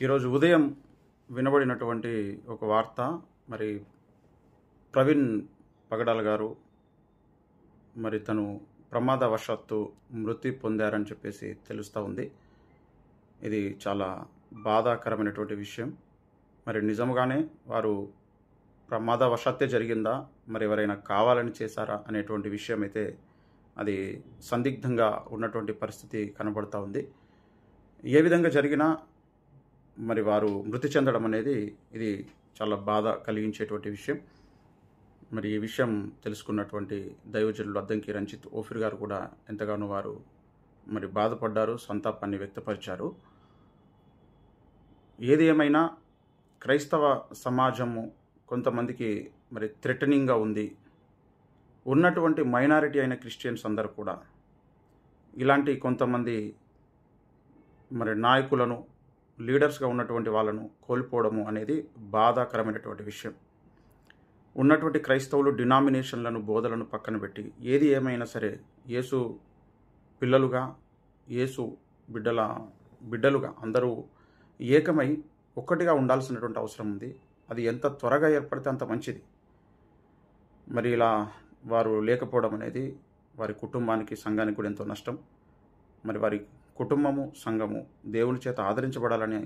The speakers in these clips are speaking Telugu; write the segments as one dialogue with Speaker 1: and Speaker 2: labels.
Speaker 1: ఈరోజు ఉదయం వినబడినటువంటి ఒక వార్త, మరి ప్రవీణ్ పగడాల గారు మరి తను ప్రమాదవశాత్తు మృతి పొందారని చెప్పేసి తెలుస్తూ ఉంది. ఇది చాలా బాధాకరమైనటువంటి విషయం. మరి నిజంగానే వారు ప్రమాదవశాత్తే జరిగిందా, మరి ఎవరైనా కావాలని చేశారా అనేటువంటి విషయం అయితే అది సందిగ్ధంగా ఉన్నటువంటి పరిస్థితి కనబడుతూ ఉంది. ఏ విధంగా జరిగినా మరి వారు మృతి చెందడం అనేది ఇది చాలా బాధ కలిగించేటువంటి విషయం. మరి ఈ విషయం తెలుసుకున్నటువంటి దైవజనులు అద్దంకి రంజిత్ ఓఫిర్ గారు కూడా ఎంతగానో వారు మరి బాధపడ్డారు, సంతాపాన్ని వ్యక్తపరిచారు. ఏది ఏమైనా క్రైస్తవ సమాజము కొంతమందికి మరి థ్రెటనింగ్గా ఉంది. ఉన్నటువంటి మైనారిటీ అయిన క్రిస్టియన్స్ అందరూ కూడా ఇలాంటి కొంతమంది మరి నాయకులను, లీడర్స్గా ఉన్నటువంటి వాళ్ళను కోల్పోవడము అనేది బాధాకరమైనటువంటి విషయం. ఉన్నటువంటి క్రైస్తవులు డినామినేషన్లను, బోధలను పక్కన పెట్టి ఏది ఏమైనా సరే యేసు పిల్లలుగా, యేసు బిడ్డలుగా అందరూ ఏకమై ఒక్కటిగా ఉండాల్సినటువంటి అవసరం ఉంది. అది ఎంత త్వరగా ఏర్పడితే అంత మంచిది. మరి ఇలా వారు లేకపోవడం అనేది వారి కుటుంబానికి, సంఘానికి కూడా ఎంతో నష్టం. మరి వారి కుటుంబము, సంఘము దేవుని చేత ఆదరించబడాలని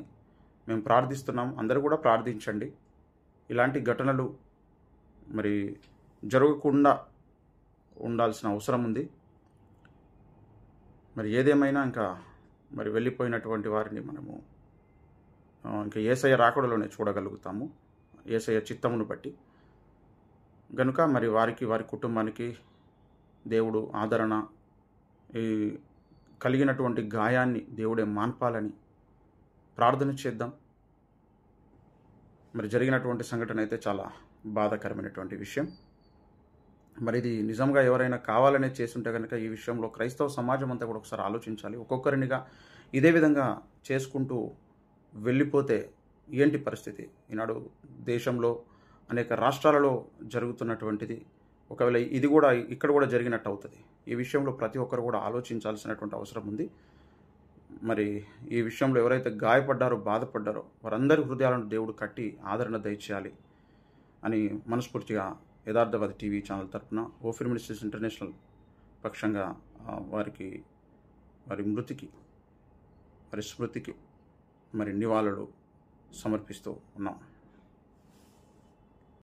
Speaker 1: మేము ప్రార్థిస్తున్నాం. అందరూ కూడా ప్రార్థించండి. ఇలాంటి ఘటనలు మరి జరగకుండా ఉండాల్సిన అవసరం ఉంది. మరి ఏదేమైనా ఇంకా మరి వెళ్ళిపోయినటువంటి వారిని మనము ఇంకా యేసయ్య రాకడలోనే చూడగలుగుతాము, యేసయ్య చిత్తమును బట్టి. కనుక మరి వారికి, వారి కుటుంబానికి దేవుడు ఆదరణ, ఈ కలిగినటువంటి గాయాన్ని దేవుడే మాన్పాలని ప్రార్థన చేద్దాం. మరి జరిగినటువంటి సంఘటన అయితే చాలా బాధాకరమైనటువంటి విషయం. మరి ఇది నిజంగా ఎవరైనా కావాలనే చేస్తుంటే కనుక ఈ విషయంలో క్రైస్తవ సమాజం అంతా కూడా ఒకసారి ఆలోచించాలి. ఒక్కొక్కరినిగా ఇదే విధంగా చేసుకుంటూ వెళ్ళిపోతే ఏంటి పరిస్థితి? ఈనాడు దేశంలో అనేక రాష్ట్రాలలో జరుగుతున్నటువంటిది ఒకవేళ ఇది కూడా ఇక్కడ కూడా జరిగినట్టు అవుతుంది. ఈ విషయంలో ప్రతి ఒక్కరు కూడా ఆలోచించాల్సినటువంటి అవసరం ఉంది. మరి ఈ విషయంలో ఎవరైతే గాయపడ్డారో, బాధపడ్డారో వారందరి హృదయాలను దేవుడు కట్టి ఆదరణ దయచేయాలి అని మనస్ఫూర్తిగా యథార్థవాది టీవీ ఛానల్ తరఫున ఓఫిర్ మినిస్ట్రీస్ ఇంటర్నేషనల్ పక్షంగా వారి మృతికి, వారి స్మృతికి మరి నివాళులు సమర్పిస్తూ ఉన్నాం.